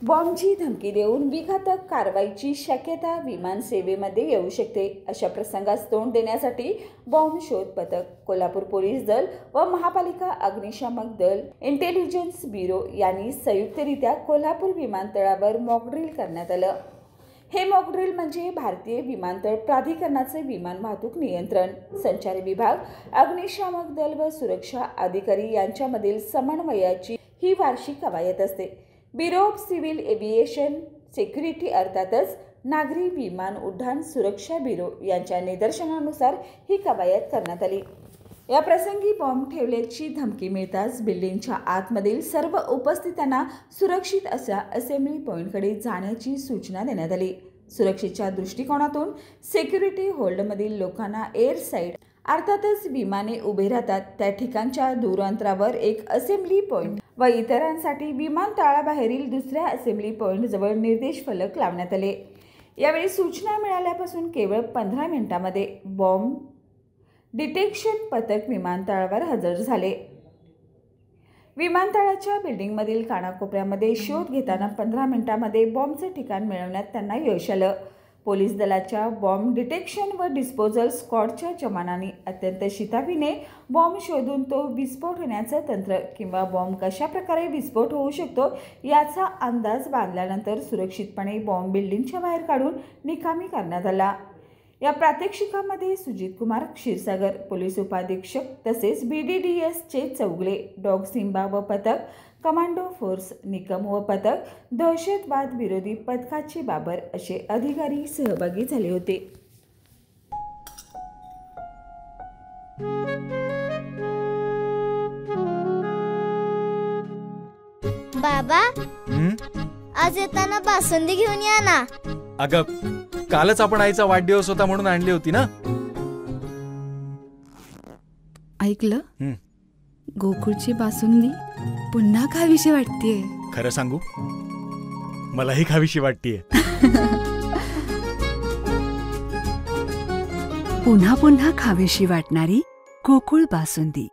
बॉम्बची धमकी देऊन विघातक कारवाईची शक्यता विमान सेवेमध्ये येऊ शकते। अशा प्रसंगास तोंड देण्यासाठी बॉम्ब शोध पथक, कोल्हापूर पोलीस दल व महापालिका अग्निशामक दल, इंटेलिजन्स ब्युरो यांनी संयुक्तरित्या कोल्हापूर विमानतळावर मॉकड्रिल करण्यात आलं। हे मॉकड्रिल म्हणजे भारतीय विमानतळ प्राधिकरणाचे विमान वाहतूक नियंत्रण, संचार विभाग, अग्निशामक दल व सुरक्षा अधिकारी यांच्यामधील समन्वयाची ही वार्षिक कवायत असते। Bureau of civil aviation security अर्थातच नागरी विमान उड्डाण सुरक्षा ब्युरो यांच्या निदर्शनानुसार ही कवायत करण्यात आली। या प्रसंगी बॉम्ब ठेवल्याची धमकी मिळताच बिल्डिंगच्या आतमधील सर्व उपस्थितांना सुरक्षित अशा असेंब्ली पॉइंटकडे जाण्याची सूचना देण्यात आली। सुरक्षेच्या दृष्टिकोनातून सिक्युरिटी होल्डमधील लोकांना एअर साइड अर्थातच विमाने उभे राहतात त्या ठिकाणच्या दूर अंतरावर एक असेंब्ली पॉइंट व इतरांसाठी विमानतळाबाहेरील दुसऱ्या असेंब्ली पॉइंट जवळ निर्देश फलक लावण्यात आले। यावेळी सूचना मिळाल्यापासून केवळ 15 मिनिटांमध्ये बॉम्ब डिटेक्शन पथक विमानतळावर हजर झाले। विमानतळाच्या बिल्डिंगमधील कानाकोपऱ्यामध्ये शोध घेताना 15 मिनिटांमध्ये बॉम्बचे ठिकाण मिळवण्यात त्यांना यश आलं। पोलीस दलाच्या बॉम्ब डिटेक्शन व डिस्पोजल स्क्वॉडच्या जवानांनी अत्यंत शिताफीने बॉम्ब शोधून तो विस्फोट होण्याचं तंत्र किंवा बॉम्ब कशा प्रकारे विस्फोट होऊ शकतो याचा अंदाज बांधल्यानंतर सुरक्षितपणे बॉम्ब बिल्डिंगच्या बाहेर काढून निकामी करण्यात आला। या प्रात्यक्षिकामध्ये सुजित कुमार क्षीरसागर पोलीस उपाधीक्षक तसेच BDDS चे चौगले, डॉग सिम्बा व पथक, कमांडो फोर्स निकम व पथक, दहशतवाद विरोधी पथकाचे बाबर असे अधिकारी सहभागी झाले होते। बाबा, आज येताना बासुंदी घेऊन या ना। अगं, कालच आपण आईचा वाढदिवस होता म्हणून आणली होती ना। ऐकलं, गोकुळची बासुंदी पुन्हा खावीशी वाटतेय। खरं सांगू, मलाही खावीशी वाटतेय। पुन्हा पुन्हा खावीशी वाटणारी गोकुळ बासुंदी।